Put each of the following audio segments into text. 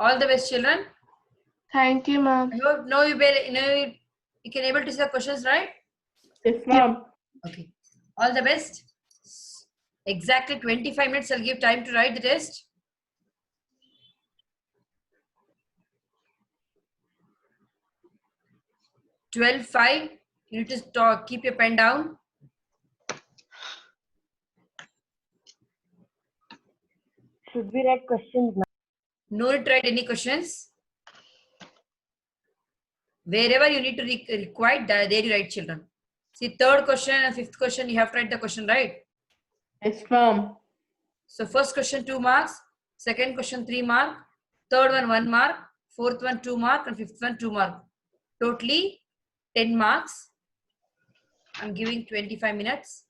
All the best, children. Thank you, ma'am. I hope now you can able to see the questions, right? Yes, ma'am. Okay. All the best. Exactly 25 minutes I'll give time to write the test. $12.5. You need to keep your pen down. Should we write questions now? No need to write any questions. Wherever you need to require, there you write, children. See, third question and fifth question, you have to write the question, right? Yes, ma'am. So first question 2 marks, second question 3 mark, third one 1 mark, fourth one 2 mark, and fifth one 2 mark. Totally 10 marks. I'm giving 25 minutes.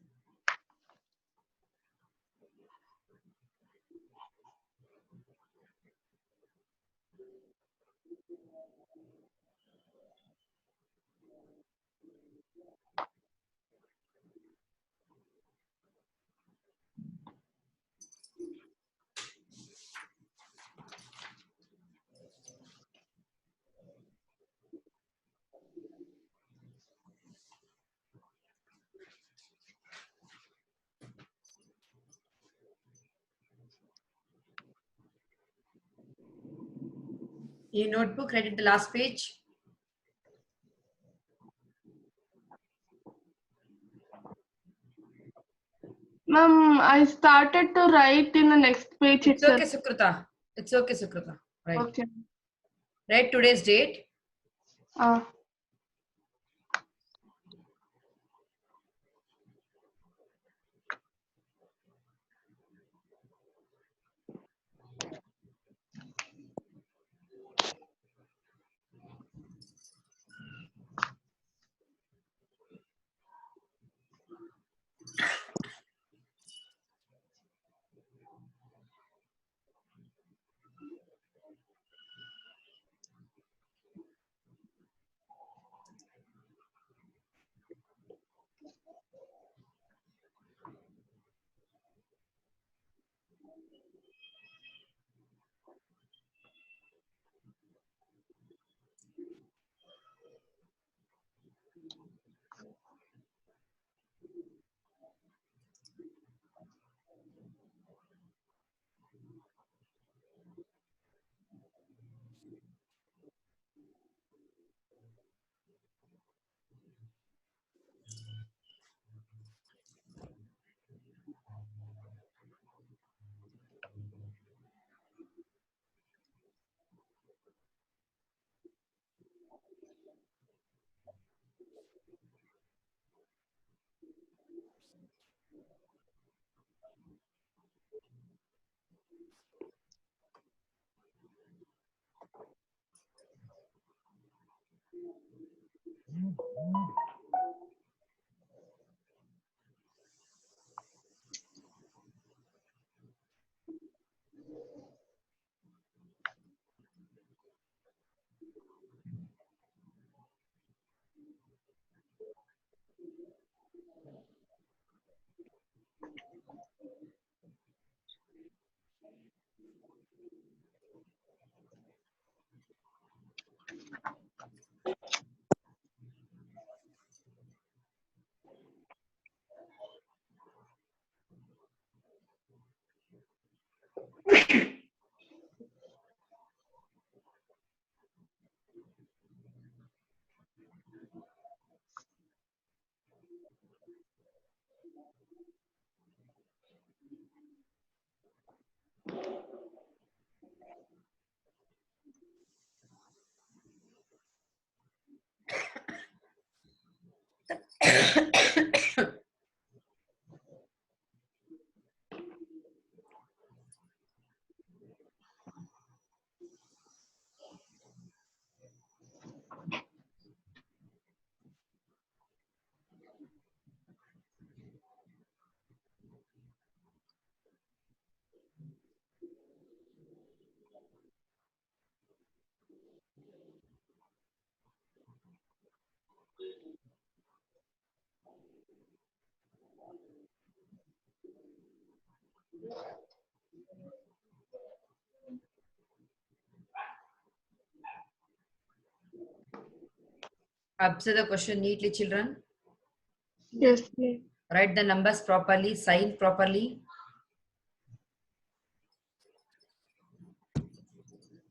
Your notebook, write at the last page. Ma'am, I started to write in the next page It's itself. okay, Sukrita. It's okay, Sukrita. Right. Okay. Write today's date. Observe the question neatly, children. Yes, ma'am. Write the numbers properly, sign properly.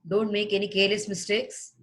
Don't make any careless mistakes.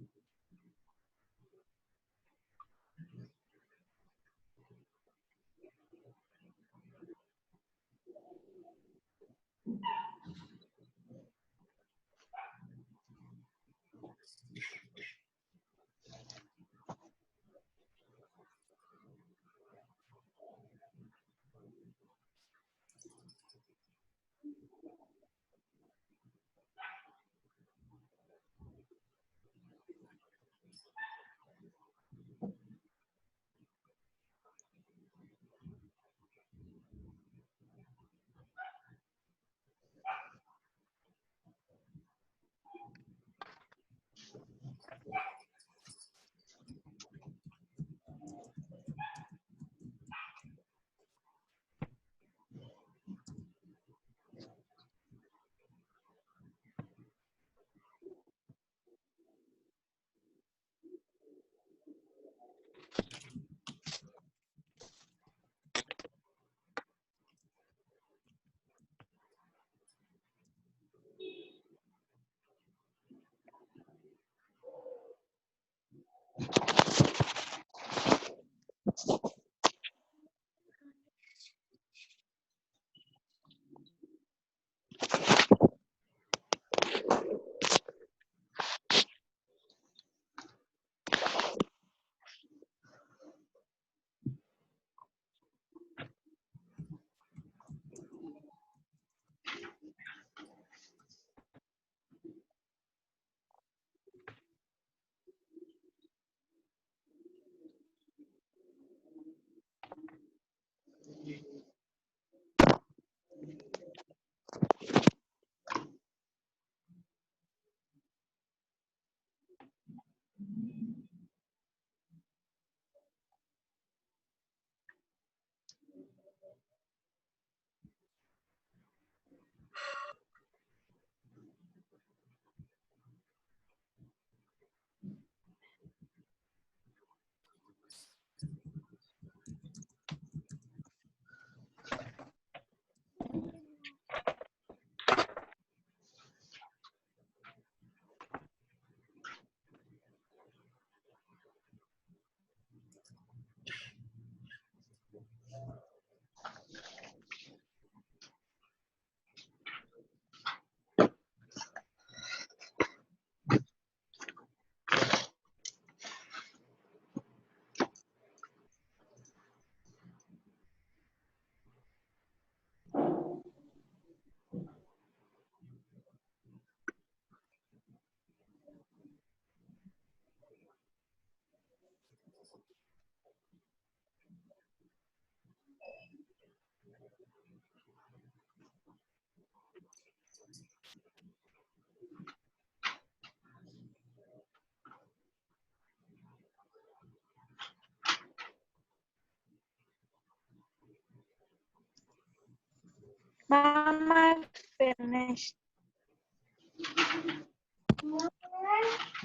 Mom, I finished.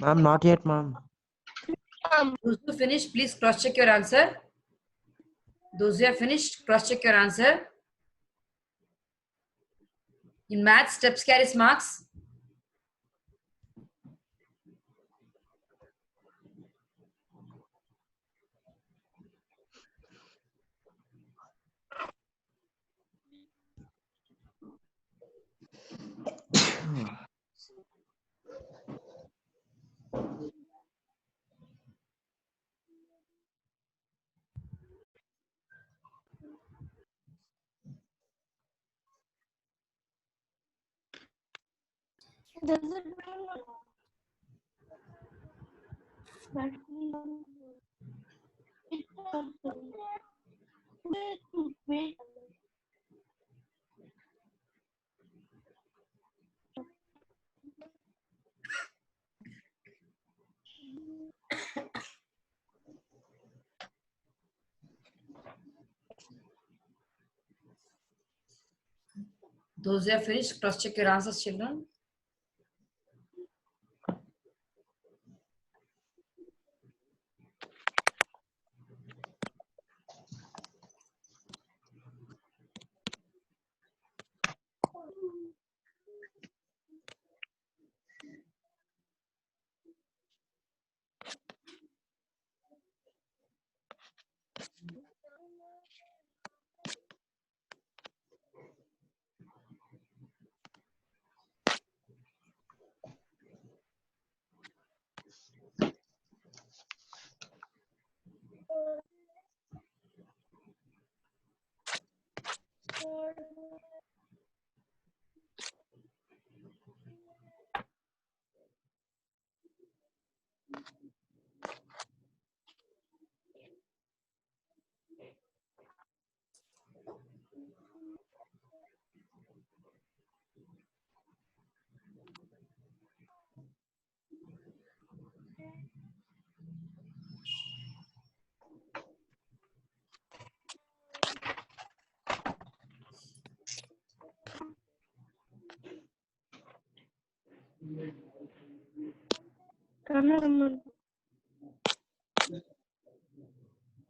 Ma'am, not yet, ma'am. Those who finished, please cross-check your answer. Those who have finished, cross-check your answer. In maths, steps carries marks. Does it mean that wait? Those who have finished, cross-check your answers, children.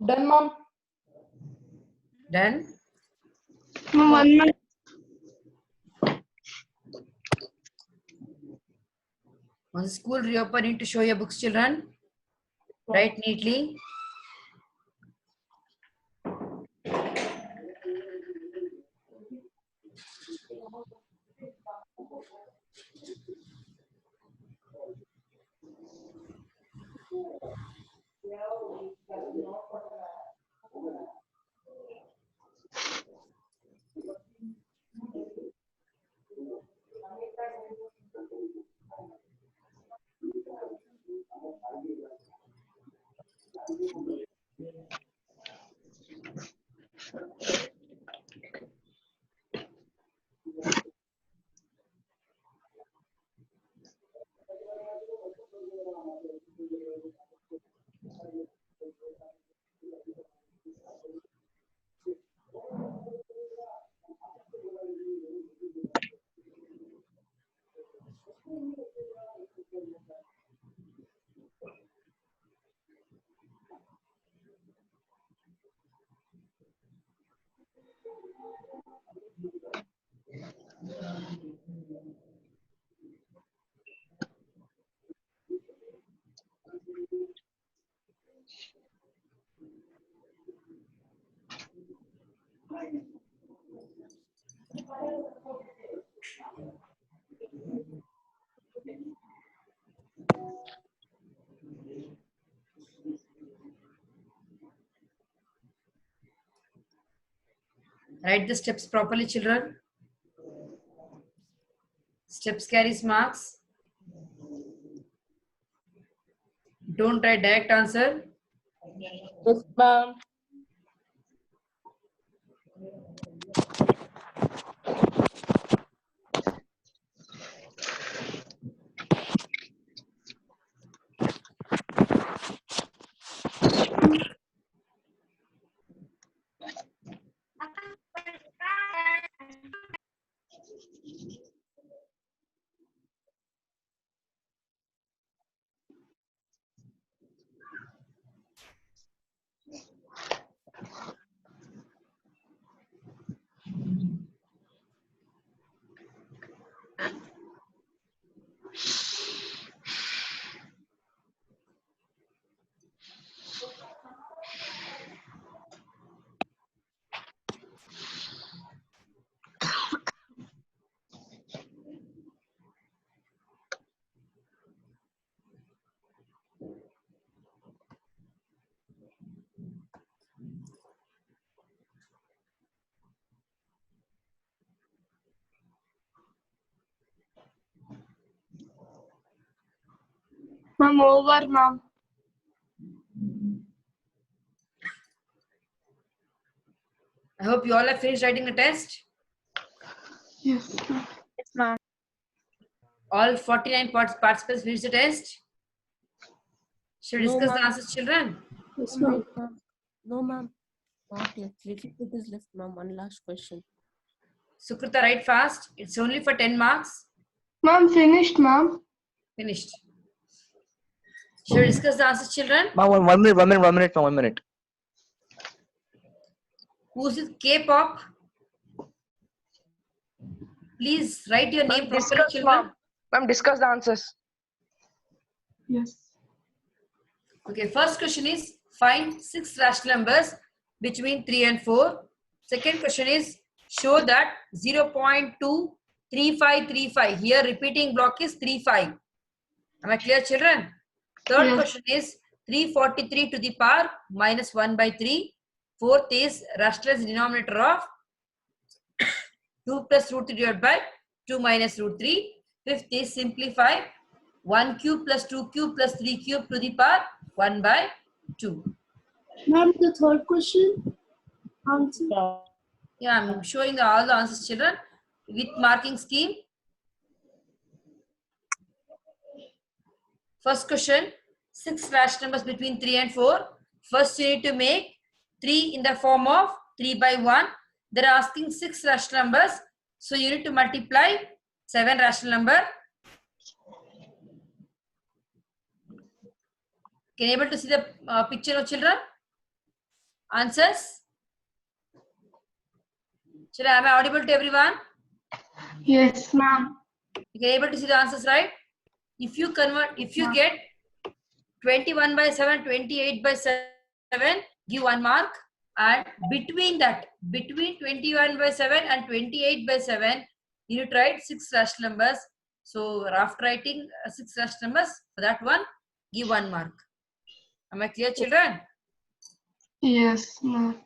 Done, mom. Done? Ma'am, 1 minute. Once school reopen, you need to show your books, children. Write neatly. Write the steps properly, children. Steps carries marks. Don't write direct answer. Yes, ma'am. Ma'am, over, ma'am. I hope you all have finished writing the test. Yes, ma'am. All 49 participants finished the test. Should we No, discuss the ma'am. answers, children? Yes, No, ma'am. ma'am. No, ma'am. Not yet. Little bit is left, ma'am. One last question. Sukrita, write fast. It's only for 10 marks. Ma'am, finished, ma'am. Finished. Should we discuss the answers, children? Ma'am, 1 minute, 1 minute, ma'am, 1 minute. Who's with K-pop? Please write your name properly, Discuss, children. ma'am. Ma'am, discuss the answers. Yes. Okay, first question is find 6 rational numbers between 3 and 4. Second question is show that 0.23535. Here repeating block is 35. Am I clear, children? Third Yes. question is 343 to the power minus 1 by 3. Fourth is rationalize denominator of 2 plus root 3 divided by 2 minus root 3. Fifth is simplify 1 cube plus 2 cube plus 3 cube to the power 1 by 2. Ma'am, the third question. Answer. Yeah, I'm showing all the answers, children, with marking scheme. First question, 6 rational numbers between 3 and 4. First, you need to make 3 in the form of 3 by 1. They're asking 6 rational numbers. So you need to multiply 7 rational number. Can you able to see the picture of children? Answers? Children, am I audible to everyone? Yes, ma'am. You can able to see the answers, right? If you convert, if you get 21 by 7, 28 by 7, give 1 mark. And between that, between 21 by 7 and 28 by 7, you need to write 6 rational numbers. So after writing 6 rational numbers, for that one, give 1 mark. Am I clear, children? Yes, ma'am.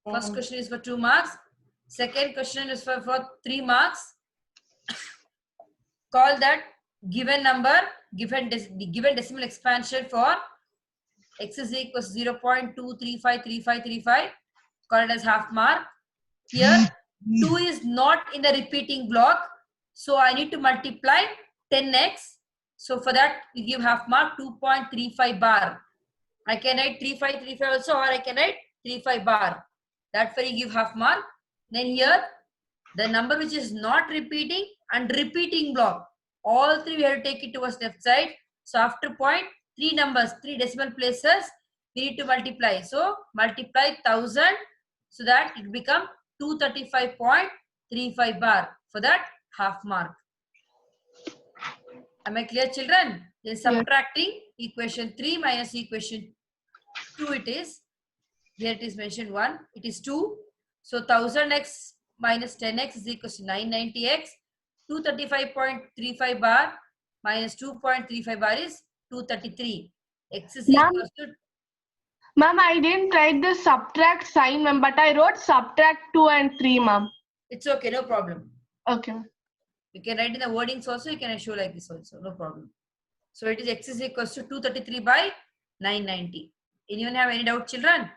First question is for 2 marks. Second question is for 3 marks. Call that given number, given decimal expansion for x is equals to 0.2353535. Call it as half mark. Here, 2 is not in the repeating block. So I need to multiply 10x. So for that, we give half mark 2.35 bar. I can write 3535 also, or I can write 35 bar. That way you give half mark. Then here, the number which is not repeating and repeating block. All three we have to take it towards left side. So after point, 3 numbers, 3 decimal places, we need to multiply. So multiply 1000 so that it become 235.35 bar. For that, half mark. Am I clear, children? Then subtracting equation 3 minus equation 2 it is. Here it is mentioned 1. It is 2. So 1000x minus 10x is equal to 990x. 235.35 bar minus 2.35 bar is 233. X is Ma'am? equal to... Ma'am, I didn't write the subtract sign, ma'am, but I wrote subtract 2 and 3, ma'am. It's okay, no problem. Okay. You can write in the wordings also, you can show like this also, no problem. So it is x is equal to 233 by 990. Anyone have any doubt, children?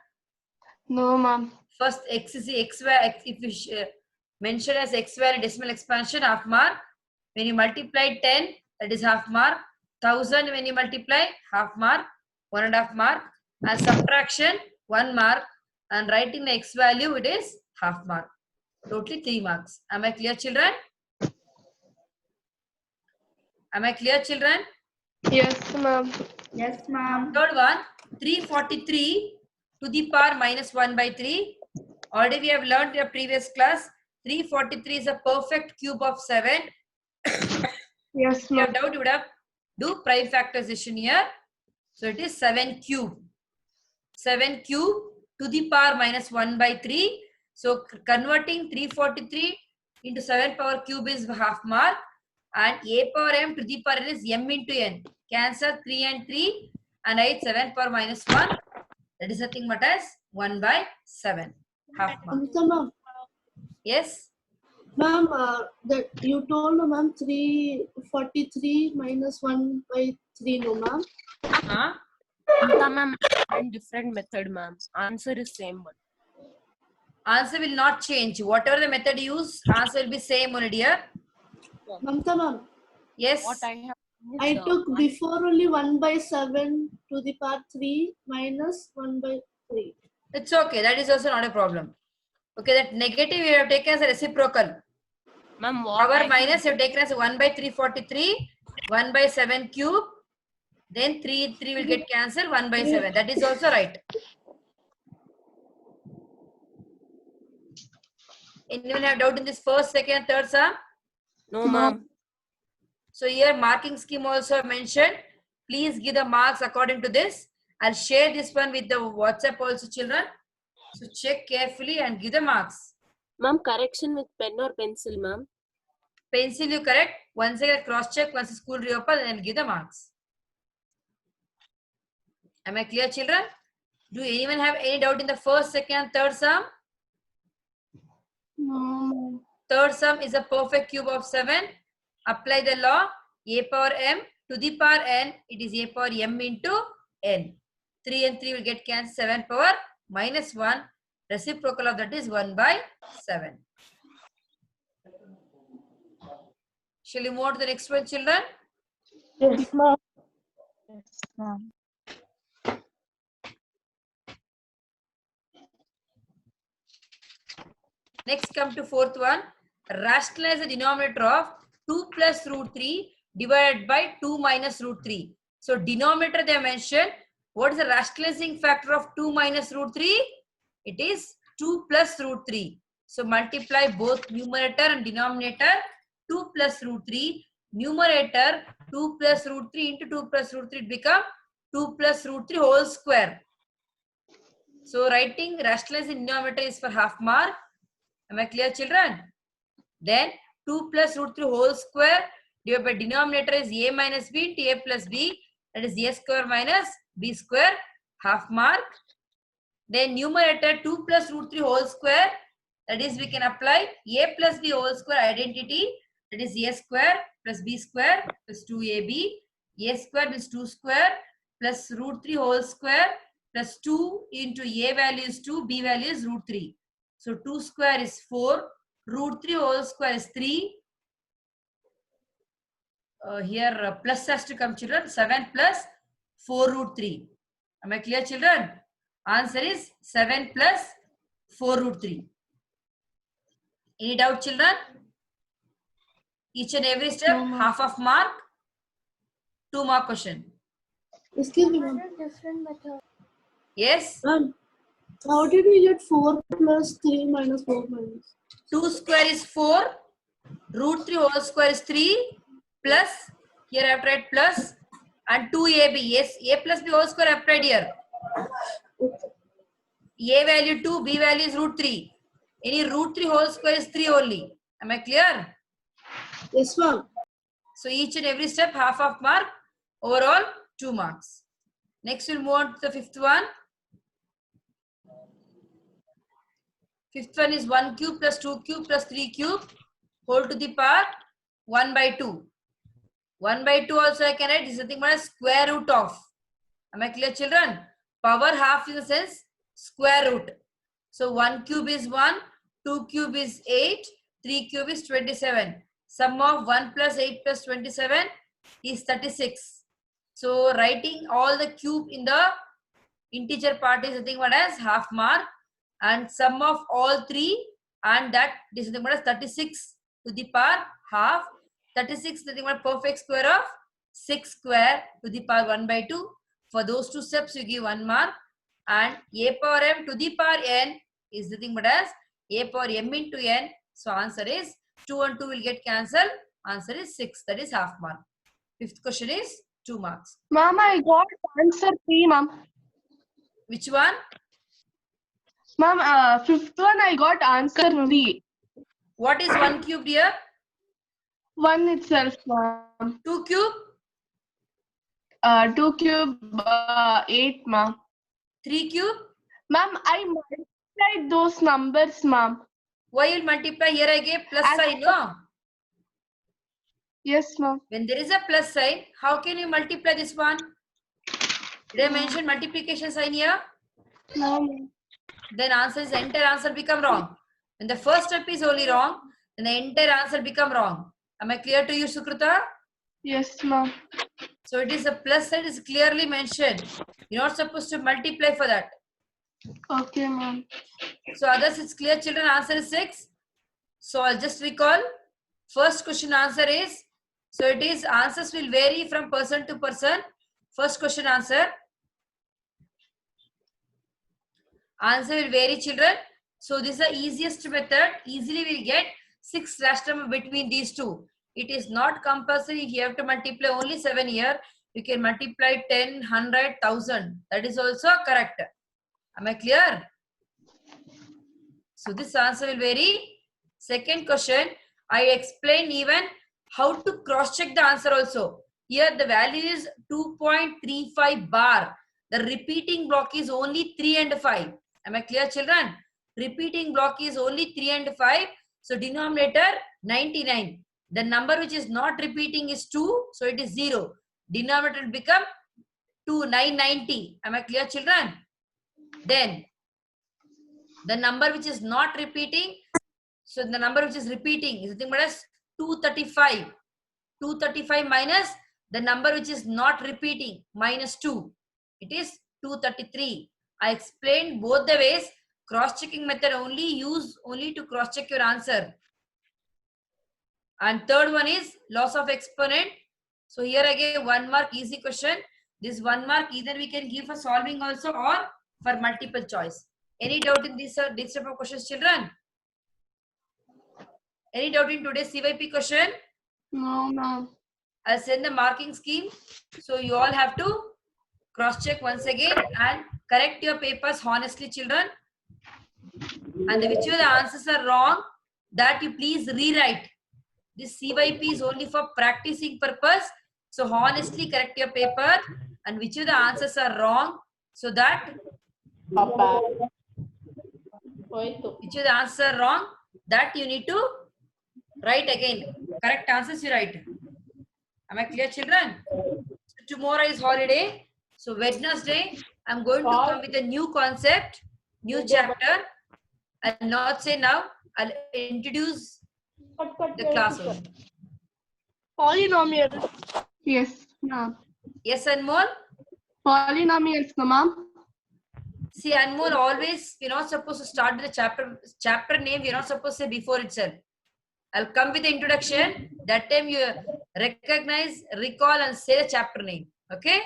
No, ma'am. First, x is the x value, if we mention as x value decimal expansion, half mark. When you multiply 10, that is half mark. 1000 when you multiply, half mark, 1.5 mark. And subtraction, 1 mark. And writing the x value, it is half mark. Totally 3 marks. Am I clear, children? Am I clear, children? Yes, ma'am. Yes, ma'am. Third one, 343 to the power minus 1 by 3. Already we have learned in a previous class, 343 is a perfect cube of 7. Yes, If you ma'am. have doubt, you would have do prime factorization here. So it is 7 cube. 7 cube to the power minus 1 by 3. So converting 343 into 7 power cube is half mark. And a power m to the power n is m into n. Cancel 3 and 3 and write 7 power minus 1. That is nothing but as 1 by 7. Half mark. Ma'am. Yes? Ma'am, that you told, ma'am, 343 minus 1 by 3, no, ma'am? Huh? Ma'am, and different method, ma'am. Answer is same one. Answer will not change. Whatever the method you use, answer will be same only, dear. Mamta, ma'am, Yes? What I have I took before only 1 by 7 to the power 3 minus 1 by 3. It's okay. That is also not a problem. Okay, that negative you have taken as a reciprocal. ma'am, what Power I minus you have taken as 1 by 343, 1 by 7 cube. Then 3 will get cancelled, 1 by 7. That is also right. Anyone have doubt in this first, second, third sum? no, ma'am. So here marking scheme also mentioned. Please give the marks according to this. I'll share this one with the WhatsApp also, children. So check carefully and give the marks. Ma'am, correction with pen or pencil, ma'am. Pencil you correct. Once again cross check, once the school reopen, and give the marks. Am I clear, children? Do anyone have any doubt in the first, second, third sum? No. Third sum is a perfect cube of 7. Apply the law. a power m to the power n, it is a power m into n. 3 and 3 will get cancelled, 7 power minus 1. Reciprocal of that is 1 by 7. Shall we move on to the next one, children? Yes, ma'am. Yes, ma'am. Next, come to fourth one. Rationalize the denominator of 2 plus root 3 divided by 2 minus root 3. So, denominator they mentioned. What is the rationalizing factor of 2 minus root 3? It is 2 plus root 3. So, multiply both numerator and denominator. 2 plus root 3. Numerator 2 plus root 3 into 2 plus root 3 become 2 plus root 3 whole square. So, writing rationalizing denominator is for half mark. Am I clear, children? Then 2 plus root 3 whole square divided by denominator is a minus b into a plus b. That is a square minus b square, half mark. Then numerator 2 plus root 3 whole square. That is, we can apply a plus b whole square identity. That is a square plus b square plus 2ab. A square is 2 square plus root 3 whole square plus 2 into a value is 2, b value is root 3. So 2 square is 4, root 3 whole square is 3. Here plus has to come, children. 7 plus 4 root 3. Am I clear, children? Answer is 7 plus 4 root 3. Any doubt, children? Each and every step, No, ma'am. half of mark, 2 mark question. Excuse me, ma'am. Different method. Yes? Ma'am, how did we get 4 plus 3 minus 4 minus? 2 square is 4, root 3 whole square is 3, plus, here I have to write plus, and 2ab. Yes, a plus b whole square I have to write here. A value 2, b value is root 3. Any root 3 whole square is 3 only. Am I clear? Yes, ma'am. So each and every step, half of mark, overall 2 marks. Next, we'll move on to the fifth one. Fifth one is 1 cube plus 2 cube plus 3 cube whole to the power 1 by 2. 1 by 2 also I can write is nothing but a square root of. Am I clear, children? Power half in the sense square root. So 1 cube is 1, 2 cube is 8, 3 cube is 27. Sum of 1 plus 8 plus 27 is 36. So writing all the cube in the integer part is nothing but as half mark, and sum of all three and that is nothing but as 36 to the power half. 36 is nothing but perfect square of 6 square to the power 1 by 2. For those two steps you give 1 mark, and a power m to the power n is nothing but as a power m into n. So answer is 2 and 2 will get cancelled. Answer is 6. That is half mark. Fifth question is 2 marks. Ma'am, I got answer 3, ma'am. Which one? Ma'am, fifth one I got answer 3. What is 1 cube here? 1 itself, ma'am. 2 cube? 2 cube, 8, ma'am. 3 cube? Ma'am, I multiplied those numbers, ma'am. Why you multiply? Here I gave plus As- sign, no? Yes, ma'am. When there is a plus sign, how can you multiply this one? Did I mention multiplication sign here? No, ma'am. Then answer is entire answer become wrong. When the first step is only wrong, then the entire answer become wrong. Am I clear to you, Sukruta? Yes, ma'am. So it is a plus sign is clearly mentioned. You're not supposed to multiply for that. Okay, ma'am. So others it's clear, children. Answer is 6. So I'll just recall. First question answer is, so it is answers will vary from person to person. First question answer. Answer will vary, children. So this is the easiest method. Easily we'll get 6 rational between these two. It is not compulsory. If you have to multiply only 7 here, you can multiply 10, 100, 1000. That is also correct. Am I clear? So this answer will vary. Second question, I explained even how to cross check the answer also. Here the value is 2.35 bar. The repeating block is only 3 and 5. Am I clear, children? Repeating block is only 3 and 5. So denominator 99. The number which is not repeating is 2, so it is 0. Denominator will become 2, 990. Am I clear, children? Then the number which is not repeating, so the number which is repeating is nothing but as 235. 235 minus the number which is not repeating, minus 2. It is 233. I explained both the ways. Cross-checking method only use only to cross-check your answer. And third one is loss of exponent. So here again 1 mark easy question. This 1 mark either we can give for solving also or for multiple choice. Any doubt in this type of questions, children? Any doubt in today's CYP question? No, ma'am. I'll send the marking scheme. So you all have to cross-check once again and correct your papers honestly, children. And whichever the answers are wrong, that you please rewrite. This CYP is only for practicing purpose. So honestly correct your paper and whichever the answers are wrong, so that whichever the answers are wrong, that you need to write again. Correct answers you write. Am I clear, children? So tomorrow is holiday. So Wednesday, I'm going to come with a new concept, new chapter. I'll not say now. I'll introduce the class only. Polynomial. Yes, ma'am. Yes, Anmol? Polynomials, no, ma'am. See, Anmol, always we're not supposed to start with the chapter name. We're not supposed to say before itself. I'll come with the introduction. That time you recognize, recall, and say the chapter name. Okay?